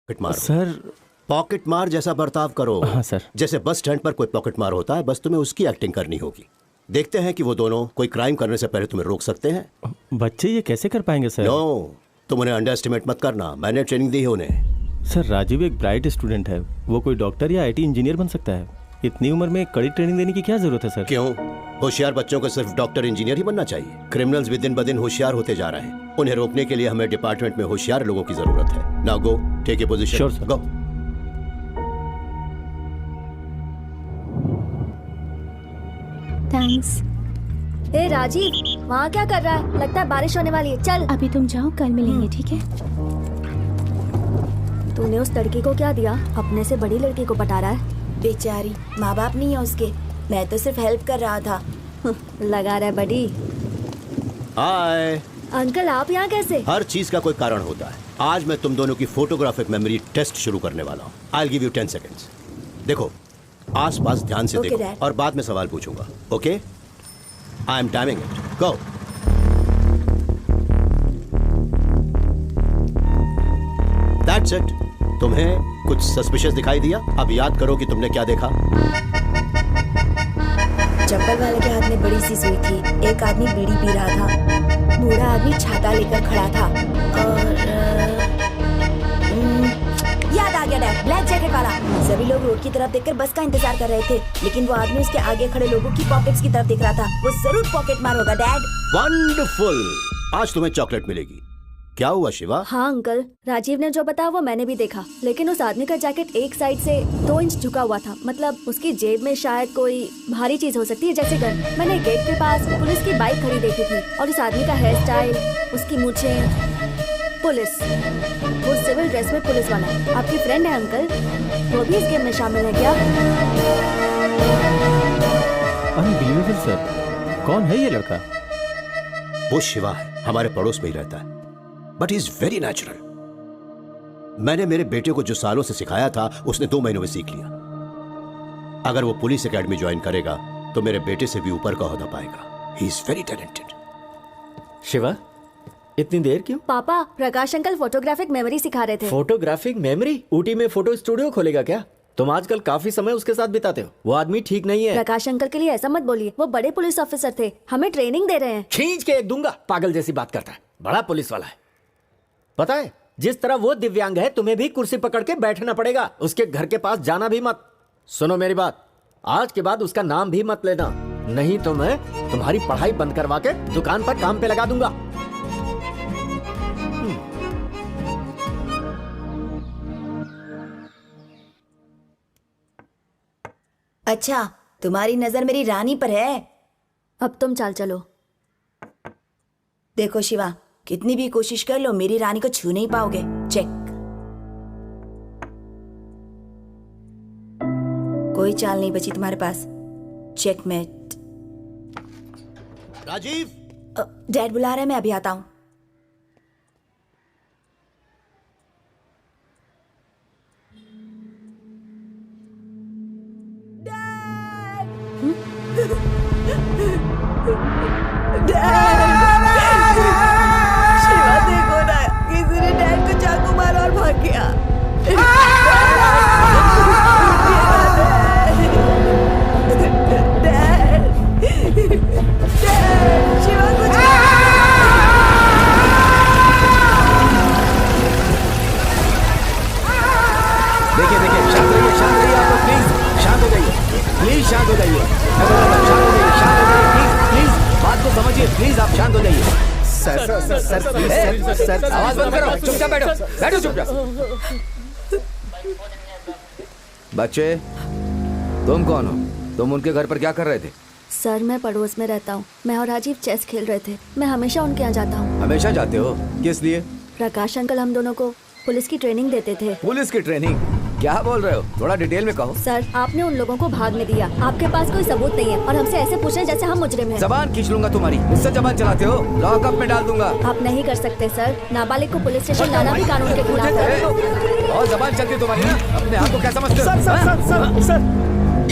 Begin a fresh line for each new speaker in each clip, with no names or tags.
Pocket मार।
Sir.
Pocket मार जैसा बर्ताव करो।
हाँ सर।
जैसे बस स्टैंड पर कोई पॉकेट मार होता है, बस तुम्हें उसकी एक्टिंग करनी होगी। देखते हैं कि वो दोनों कोई क्राइम करने से पहले तुम्हें रोक सकते हैं।
बच्चे ये कैसे कर पाएंगे सर?
नो, तुम उन्हें अंडर एस्टिमेट मत करना, मैंने ट्रेनिंग दी है उन्हें।
सर राजीव एक ब्राइट स्टूडेंट है, वो कोई डॉक्टर या आईटी इंजीनियर बन सकता है। इतनी उम्र में कड़ी ट्रेनिंग देने की क्या जरूरत है सर?
क्यों? होशियार बच्चों को सिर्फ डॉक्टर इंजीनियर ही बनना चाहिए। क्रिमिनल्स भी दिन ब दिन होशियार होते जा रहे हैं। उन्हें रोकने के लिए हमें डिपार्टमेंट में होशियार लोगों की जरूरत है। Now go, take a position.
Sure, sir.
Go.
Thanks.
ए राजीव, वहाँ क्या कर रहा है? लगता है बारिश होने वाली है। चल।
अभी तुम जाओ, कल मिलेंगे, ठीक है?
तूने उस लड़की को क्या दिया? अपने से बड़ी लड़की को पटा रहा है।
बेचारी, माँ बाप नहीं है उसके, मैं तो सिर्फ हेल्प कर रहा था।
लगा रहा है बड़ी।
हाय।
अंकल आप यहाँ कैसे?
हर चीज का कोई कारण होता है। आज मैं तुम दोनों की फोटोग्राफिक मेमोरी टेस्ट शुरू करने वाला हूँ। I give you 10 seconds. देखो, आसपास ध्यान से
Okay,
देखो
Dad.
और बाद में सवाल पूछूंगा। Okay? I am timing it. Go. That's it. तुम्हें कुछ सस्पिशियस दिखाई दिया? अब याद करो कि तुमने क्या देखा।
चप्पल वाले के हाथ में बड़ी सी सुई थी, एक आदमी बीड़ी पी रहा था, बूढ़ा आदमी छाता लेकर खड़ा था और याद आ गया डैड, ब्लैक जैकेट वाला। सभी लोग रोड की तरफ देखकर बस का इंतजार कर रहे थे, लेकिन वो आदमी उसके आगे खड़े लोगों की पॉकेट्स की तरफ देख रहा था। वो जरूर पॉकेट मार होगा डैड।
वंडरफुल। आज तुम्हें चॉकलेट मिलेगी। क्या हुआ शिवा?
हाँ अंकल, राजीव ने जो बताया वो मैंने भी देखा, लेकिन उस आदमी का जैकेट एक साइड से 2 इंच झुका हुआ था। मतलब उसकी जेब में शायद कोई भारी चीज हो सकती है, जैसे गन। मैंने गेट के पास पुलिस की बाइक खड़ी देखी थी और उस आदमी का हेयर स्टाइल, उसकी मूछें। पुलिस, वो सिविल ड्रेस में पुलिस वाला है। आपकी फ्रेंड है अंकल, वो भी इस गेम में शामिल है क्या?
अनबिलीवेबल सर, कौन है ये लड़का?
वो शिवा है, हमारे पड़ोस में ही रहता है, but he is very natural. मैंने मेरे बेटे को जो सालों से सिखाया था, उसने 2 महीनों में सीख लिया। अगर वो पुलिस एकेडमी ज्वाइन करेगा तो मेरे बेटे से भी ऊपर का ओहदा पाएगा। He is very talented.
Shiva, इतनी देर क्यों?
पापा, प्रकाश अंकल फोटोग्राफिक मेमोरी सिखा रहे थे।
Photographic memory? ऊटी में फोटो स्टूडियो खोलेगा क्या? तुम आजकल काफी समय उसके साथ बिताते हो। वो आदमी ठीक नहीं है।
प्रकाश अंकल के लिए ऐसा मत बोलिए, वो बड़े पुलिस ऑफिसर थे, हमें ट्रेनिंग दे रहे हैं।
खींच के एक दूंगा। पागल जैसी बात करता है, बड़ा पुलिस वाला है। पता है, जिस तरह वो दिव्यांग है, तुम्हें भी कुर्सी पकड़ के बैठना पड़ेगा। उसके घर के पास जाना भी मत। सुनो मेरी बात, आज के बाद उसका नाम भी मत लेना, नहीं तो मैं तुम्हारी पढ़ाई बंद करवा के दुकान पर काम पे लगा दूंगा।
अच्छा, तुम्हारी नजर मेरी रानी पर है।
अब तुम चाल चलो।
देखो शिवा, कितनी भी कोशिश कर लो, मेरी रानी को छू नहीं पाओगे। चेक। कोई चाल नहीं बची तुम्हारे पास। चेकमेट।
राजीव,
डैड बुला रहे हैं, मैं अभी आता हूँ। शिवा देखो ना, किसी ने डैड को चाकू मारा और भाग गया। शिवा कुछ
देखिए देखिए, शांत रहिए, शांत रहिए आप लोग, प्लीज शांत हो जाइए, प्लीज शांत हो जाइए, शांत हो जाइए, शांत हो जाइए, प्लीज प्लीज बात को समझिए, प्लीज आप शांत हो जाइए। Sir sir sir sir sir, आवाज बंद करो, चुपचाप बैठो, बैठो चुपचाप।
बच्चे, तुम कौन हो? तुम उनके घर पर क्या कर रहे थे?
सर, मैं पड़ोस में रहता हूँ। मैं और राजीव चेस खेल रहे थे। मैं हमेशा उनके यहाँ जाता हूँ।
हमेशा जाते हो? किस लिए?
प्रकाश अंकल हम दोनों को पुलिस की ट्रेनिंग देते थे।
पुलिस की ट्रेनिंग? क्या बोल रहे हो? थोड़ा डिटेल में कहो।
सर, आपने उन लोगों को भागने दिया। आपके पास कोई सबूत नहीं है और हमसे ऐसे पूछ रहे जैसे हम मुजरिम हैं।
जबान खींच लूंगा तुम्हारी। मुझसे जबान चलाते हो? लॉकअप में डाल दूंगा।
आप नहीं कर सकते सर। नाबालिग को पुलिस स्टेशन लाना भी कानून के खिलाफ है।
और जबान चलती तुम्हारी ना? अपने आप को क्या समझते हो?
Sir sir sir sir sir,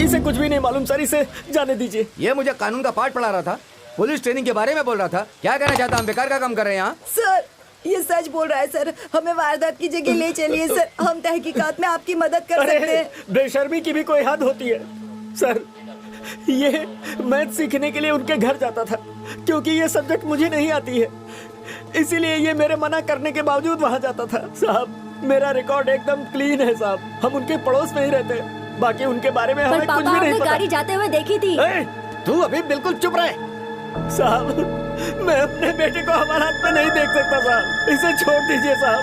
इसे कुछ भी नहीं मालूम सर, इसे जाने दीजिए।
ये मुझे कानून का पाठ पढ़ा रहा था, पुलिस ट्रेनिंग के बारे में बोल रहा था। क्या कहना चाहता? हम बेकार का काम कर रहे हैं यहाँ।
सर, ये सच बोल रहा है सर। हमें वारदात की जगह ले चलिए सर। हम तहकीकात में आपकी मदद कर सकते हैं।
बेशर्मी की भी कोई हद होती है सर। ये मैथ सीखने के लिए उनके घर जाता था क्योंकि ये सब्जेक्ट मुझे नहीं आती है, इसीलिए ये मेरे मना करने के बावजूद वहां जाता था। साहब मेरा रिकॉर्ड एकदम क्लीन है साहब। हम उनके पड़ोस में ही रहते हैं, बाकी उनके बारे में हमें कुछ भी नहीं पता।
गाड़ी जाते हुए देखी थी।
तू अभी बिल्कुल चुप रहे। साहब मैं अपने बेटे को हमारे हाथ में नहीं देख सकता साहब, इसे छोड़ दीजिए साहब।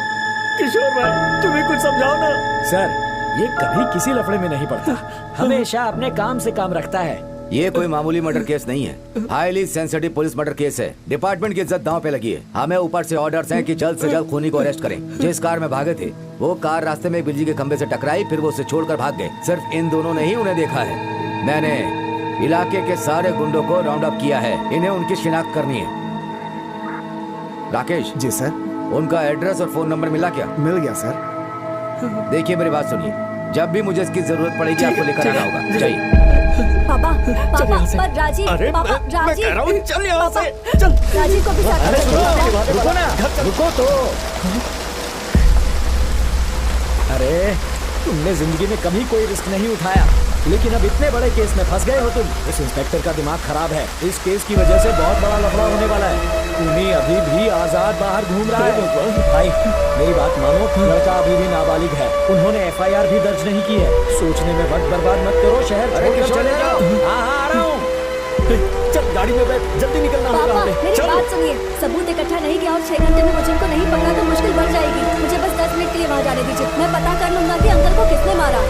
किशोर भाई तुम्हें कुछ समझाओ ना।
सर ये कभी किसी लफड़े में नहीं पड़ता, हमेशा अपने काम से काम रखता है।
ये कोई मामूली मर्डर केस नहीं है, highly sensitive police murder case है। डिपार्टमेंट की इज्जत दांव पे लगी है। हमें ऊपर से ऑर्डर्स हैं कि जल्द से जल्द खूनी को अरेस्ट करें। जिस कार में भागे थे वो कार रास्ते में बिजली के खंभे से टकराई, फिर वो उसे छोड़कर भाग गए। सिर्फ इन दोनों ने ही उन्हें देखा है। मैंने इलाके के सारे गुंडों को राउंड अप किया है, इन्हें उनकी शिनाख्त करनी है। राकेश
जी सर।
उनका एड्रेस और फोन नंबर मिला क्या?
मिल गया सर।
देखिए मेरी बात सुनिए, जब भी मुझे इसकी जरूरत पड़ेगी आपको लेकर आना होगा। जाइए।
पापा पर राजीव, पापा राजीव,
चल यहाँ से, चल।
राजीव को भी साथ में लेके
रुको ना, रुको तो। अरे तुमने जिंदगी में कभी कोई रिस्क नहीं उठाया, लेकिन अब इतने बड़े केस में फंस गए हो तुम। इस इंस्पेक्टर का दिमाग खराब है। इस केस की वजह से बहुत बड़ा लफड़ा होने वाला है। तुम्हें अभी भी आजाद बाहर घूम रहा है। भाई मेरी बात मानो, लड़का अभी भी नाबालिग है। उन्होंने FIR भी दर्ज नहीं की है। सोचने में वक्त बर्बाद मत करो, शहर छोड़कर चले जाओ। हाँ आ रहा हूँ।
चल गाड़ी में बैठ, जल्दी निकलना होगा
पापा
हमें।
मेरी बात सुनिए, सबूत इकट्ठा नहीं किया और 6 घंटे में मुझे उनको नहीं पकड़ा तो मुश्किल बढ़ जाएगी। मुझे बस 10 मिनट के लिए वहाँ जाने दीजिए, मैं पता कर लूंगा कि अंकल को किसने मारा।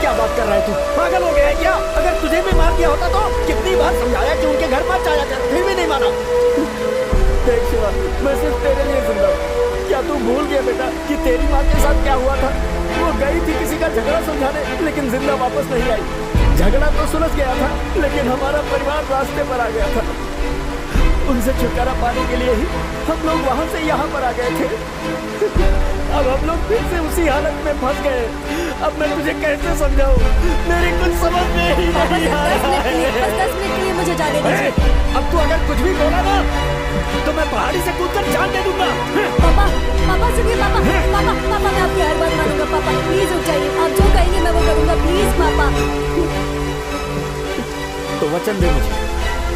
क्या बात कर रहा है तू? पागल हो गया है क्या? अगर तुझे भी मार दिया होता तो कितनी बार समझाया कि उनके घर मत जाया कर, फिर भी नहीं माना। देख शिवा, मैं सिर्फ तेरे लिए जिंदा हूँ। क्या तू भूल गया बेटा कि तेरी माँ के साथ क्या हुआ था? वो गई थी किसी का झगड़ा सुलझाने, लेकिन जिंदा वापस नहीं आई। झगड़ा तो सुलझ गया था, लेकिन हमारा परिवार रास्ते पर आ गया था। उनसे छुटकारा पाने के लिए ही हम लोग वहाँ से यहाँ पर आ गए थे। अब हम लोग फिर से उसी हालत में फंस गए। अब मैं तुझे कैसे समझाऊं? मेरी कुछ समझ में ही नहीं आ रहा है।
बस 10 मिनट के लिए मुझे जाने दीजिए।
अब तू अगर कुछ भी बोला ना तो मैं पहाड़ी से कूदकर जान दे दूंगा।
पापा पापा सुनिए, पापा पापा पापा मैं आपकी हर बात मानूंगा। पापा प्लीज रुक जाइए, आप जो कहेंगे मैं वो करूंगा, प्लीज पापा।
तो वचन दे मुझे,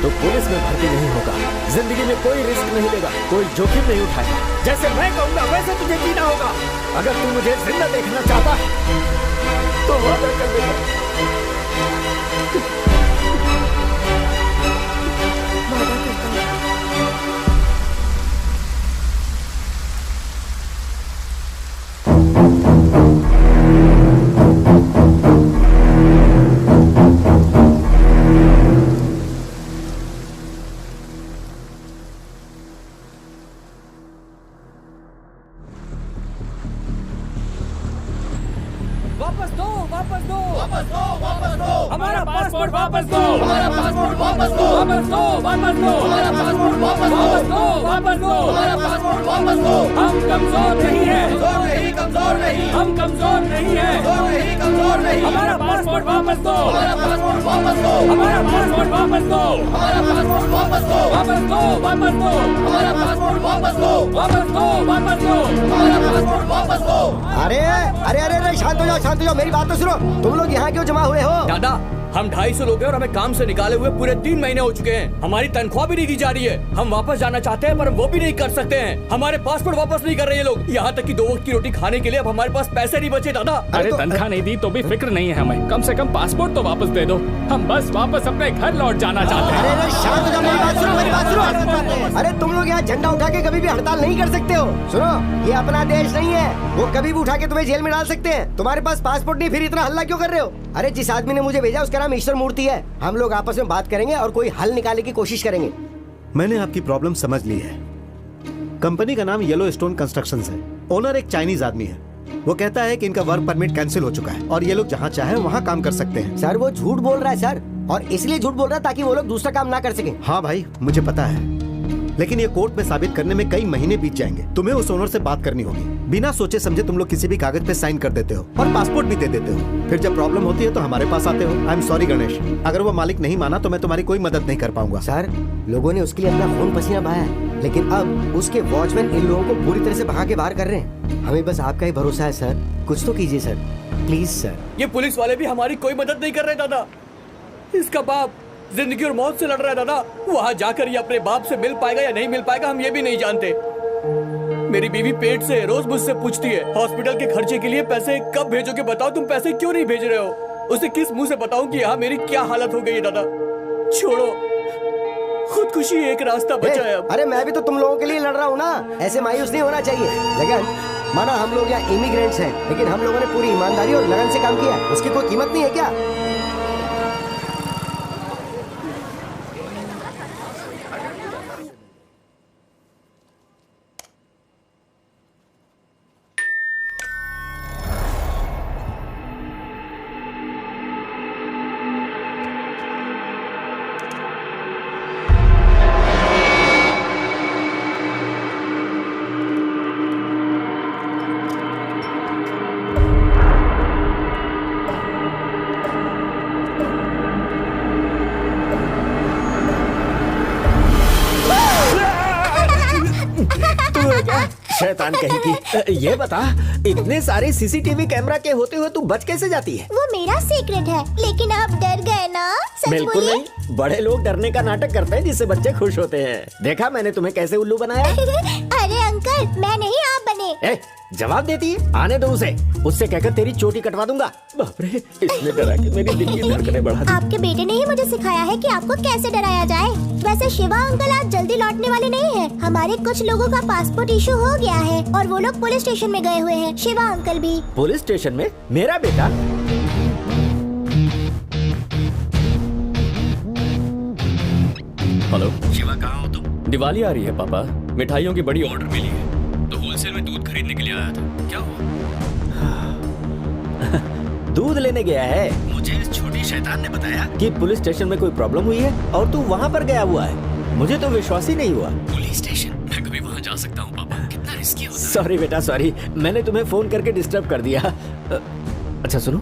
तो पुलिस में भर्ती नहीं होगा, जिंदगी में कोई रिस्क नहीं लेगा, कोई जोखिम नहीं उठाएगा। जैसे मैं कहूंगा वैसे तुझे जीना होगा। अगर तू मुझे जिंदा देखना चाहता है तो वादा कर देगा।
वादा करता हूँ।
वापस दो, वापस दो, वापस दो, वापस दो। हमारा पासपोर्ट वापस दो, हमारा पासपोर्ट वापस दो, वापस दो, वापस दो, हमारा पासपोर्ट वापस दो, वापस दो, वापस दो, हमारा पासपोर्ट वापस दो। हम कमजोर नहीं है, कमजोर नहीं, कमजोर नहीं, हम कमजोर नहीं है, कमजोर नहीं, कमजोर नहीं। हमारा पासपोर्ट वापस दो, हमारा पासपोर्ट वापस दो, हमारा पासपोर्ट वापस दो, हमारा पासपोर्ट वापस दो, वापस दो, वापस दो, हमारा पासपोर्ट वापस दो, वापस दो, वापस दो, हमारा पासपोर्ट वापस दो।
अरे अरे अरे अरे शांत हो जाओ, मेरी बात तो सुनो। तुम लोग यहाँ क्यों जमा हुए हो?
दादा हम 250 लोग हैं और हमें काम से निकाले हुए पूरे 3 महीने हो चुके हैं। हमारी तनख्वाह भी नहीं दी जा रही है। हम वापस जाना चाहते हैं पर वो भी नहीं कर सकते हैं। हमारे पासपोर्ट वापस नहीं कर रहे ये लोग। यहाँ तक कि 2 वक्त की रोटी खाने के लिए अब हमारे पास पैसे नहीं बचे दादा।
अरे तनख्वाह नहीं दी तो भी फिक्र नहीं है हमें, कम से कम पासपोर्ट तो वापस दे दो। हम बस वापस अपने घर लौट जाना चाहते हैं।
अरे शांत हो जाओ, मेरी बात सुनो, मेरी बात सुनो। अरे तुम लोग यहाँ झंडा उठा के कभी भी हड़ताल नहीं कर सकते हो। सुनो, ये अपना देश नहीं है, वो कभी भी उठा के तुम्हें जेल में डाल सकते हैं। तुम्हारे पास पासपोर्ट नहीं, फिर इतना हल्ला क्यों कर रहे हो? अरे जिस आदमी ने मुझे भेजा उसका नाम ईश्वर मूर्ति है। हम लोग आपस में बात करेंगे और कोई हल निकालने की कोशिश करेंगे।
मैंने आपकी प्रॉब्लम समझ ली है। कंपनी का नाम येलो स्टोन कंस्ट्रक्शंस है। ओनर एक चाइनीज आदमी है। वो कहता है कि इनका वर्क परमिट कैंसिल हो चुका है और ये लोग जहाँ चाहे वहाँ काम कर सकते हैं।
सर वो झूठ बोल रहा है सर, और इसलिए झूठ बोल रहा है ताकि वो लोग दूसरा काम ना कर सके।
हाँ भाई मुझे पता है, लेकिन ये कोर्ट में साबित करने में कई महीने बीत जाएंगे। तुम्हें उस ओनर से बात करनी होगी। बिना सोचे समझे तुम लोग किसी भी कागज पे साइन कर देते हो और पासपोर्ट भी दे देते हो। फिर जब प्रॉब्लम होती है तो हमारे पास आते हो। आई एम सॉरी गणेश, अगर वो मालिक नहीं माना तो मैं तुम्हारी कोई मदद नहीं कर पाऊंगा।
सर, लोगों ने उसके लिए अपना खून पसीना बहाया, लेकिन अब उसके वॉचमैन इन लोगों को पूरी तरह से भगा के बाहर कर रहे हैं। हमें बस आपका ही भरोसा है सर, कुछ तो कीजिए सर, प्लीज सर।
ये पुलिस वाले भी हमारी कोई मदद नहीं कर रहे दादा। इसका बाप जिंदगी और मौत से लड़ रहा है दादा। वहाँ जाकर ये अपने बाप से मिल पाएगा या नहीं मिल पाएगा हम ये भी नहीं जानते। मेरी बीवी पेट से रोज मुझसे पूछती है हॉस्पिटल के खर्चे के लिए पैसे कब भेजोगे, बताओ तुम पैसे क्यों नहीं भेज रहे हो। उसे किस मुंह से बताऊं कि यहाँ मेरी क्या हालत हो गई है दादा। छोड़ो, खुदकुशी एक रास्ता बचा है अब।
अरे मैं भी तो तुम लोगों के लिए लड़ रहा हूँ ना, ऐसे मायूस नहीं होना चाहिए। लगन, माना हम लोग यहाँ इमिग्रेंट्स हैं, लेकिन हम लोगों ने पूरी ईमानदारी और लगन से काम किया, उसकी कोई कीमत नहीं है क्या?
शैतान कहीं की। ये बता, इतने सारे सीसीटीवी कैमरा के होते हुए तू बच कैसे जाती है?
वो मेरा सीक्रेट है, लेकिन आप डर गए ना? सच
बिल्कुल
बोलिए।
नहीं, बड़े लोग डरने का नाटक करते हैं जिससे बच्चे खुश होते हैं। देखा मैंने तुम्हें कैसे उल्लू बनाया?
अरे अंकल, मैं नहीं, आप बने।
ए, जवाब देती है? आने दो उसे, उससे कहकर तेरी चोटी कटवा दूंगा। बाप रे, इसने डरा के मेरी दिल की धड़कनें बढ़ा दी।
आपके बेटे ने ही मुझे सिखाया है कि आपको कैसे डराया जाए। वैसे शिवा अंकल आज जल्दी लौटने वाले नहीं हैं। हमारे कुछ लोगों का पासपोर्ट इशू हो गया है और वो लोग पुलिस स्टेशन में गए हुए हैं। शिवा अंकल भी।
पुलिस स्टेशन में? मेरा बेटा?
हेलो
शिवा, कहाँ हो तुम?
दिवाली आ रही है पापा, मिठाइयों की बड़ी ऑर्डर मिली है तो होलसेल में दूध खरीदने के लिए आया था। क्या हुआ?
दूध लेने गया है।
मुझे इस छोटी शैतान ने बताया
कि पुलिस स्टेशन में कोई प्रॉब्लम हुई है और तू वहाँ पर गया हुआ है। मुझे तो विश्वास ही नहीं हुआ।
Police station? मैं कभी वहाँ जा सकता हूँ पापा? कितना रिस्की होता है।
सॉरी बेटा, सॉरी, मैंने तुम्हें फोन करके डिस्टर्ब कर दिया। अच्छा सुनो,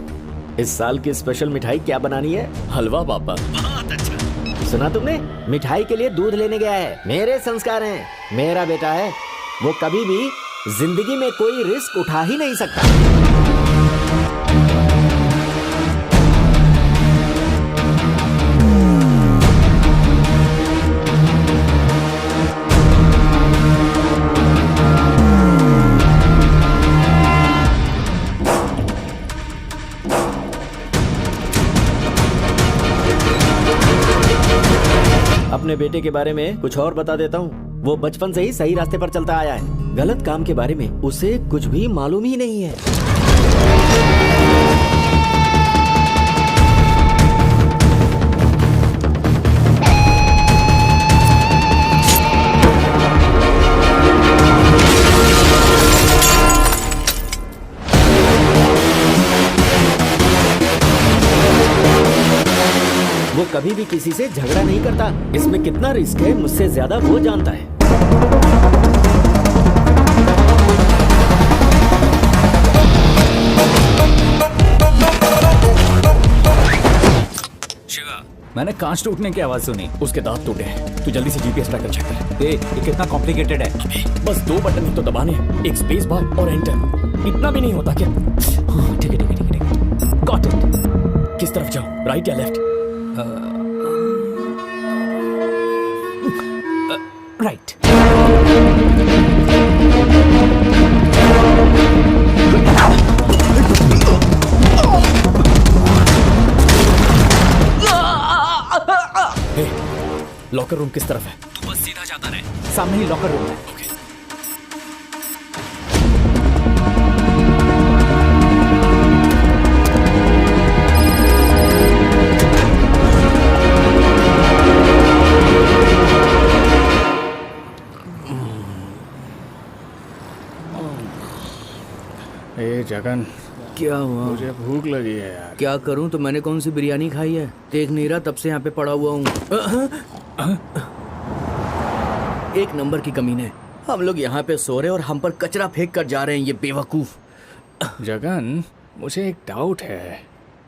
इस साल की स्पेशल मिठाई क्या बनानी है?
हलवा पापा।
बहुत अच्छा।
सुना तुमने? मिठाई के लिए दूध लेने गया है। मेरे संस्कार हैं, मेरा बेटा है, वो कभी भी जिंदगी में कोई रिस्क उठा ही नहीं सकता। अपने बेटे के बारे में कुछ और बता देता हूँ। वो बचपन से ही सही रास्ते पर चलता आया है। गलत काम के बारे में उसे कुछ भी मालूम ही नहीं है। वो कभी भी किसी से झगड़ा नहीं करता। इसमें कितना रिस्क है मुझसे ज्यादा वो जानता है।
शिवा, मैंने कांच टूटने की आवाज सुनी।
उसके दांत टूटे हैं। तू जल्दी से जीपीएस ट्रैकर चेक कर।
ये कितना कॉम्प्लिकेटेड है।
अबे, बस 2 बटन ही तो दबाने हैं, एक स्पेस बार और एंटर। इतना भी नहीं होता क्या? हाँ, ठीक है ठीक है ठीक है ठीक है। Got it. किस तरफ जाऊं, राइट या लेफ्ट?
राइट।
लॉकर रूम किस तरफ है?
तू बस सीधा जाता रहे, सामने ही लॉकर रूम है।
ओके। जगन,
क्या हुआ?
मुझे भूख लगी है यार।
क्या करूं? तो मैंने कौन सी बिरयानी खाई है? देख नहीं रहा, तब से यहाँ पे पड़ा हुआ हूँ। एक नंबर की कमीने। हम लोग यहाँ पे सो रहे और हम पर कचरा फेंक कर जा रहे हैं, ये बेवकूफ।
जगन, मुझे एक डाउट है।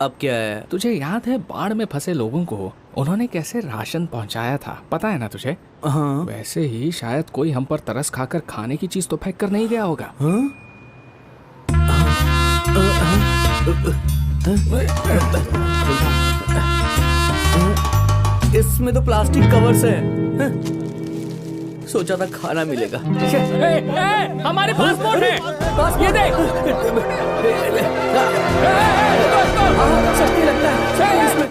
अब क्या है?
तुझे याद है बाढ़ में फंसे लोगों को उन्होंने कैसे राशन पहुंचाया था, पता है ना तुझे?
हाँ।
वैसे ही शायद कोई हम पर तरस खाकर खाने की चीज तो फेंक कर नहीं गया होगा।
हाँ? इसमें तो प्लास्टिक कवर्स है। सोचा था खाना मिलेगा।
हमारे पासपोर्ट है, ये देख।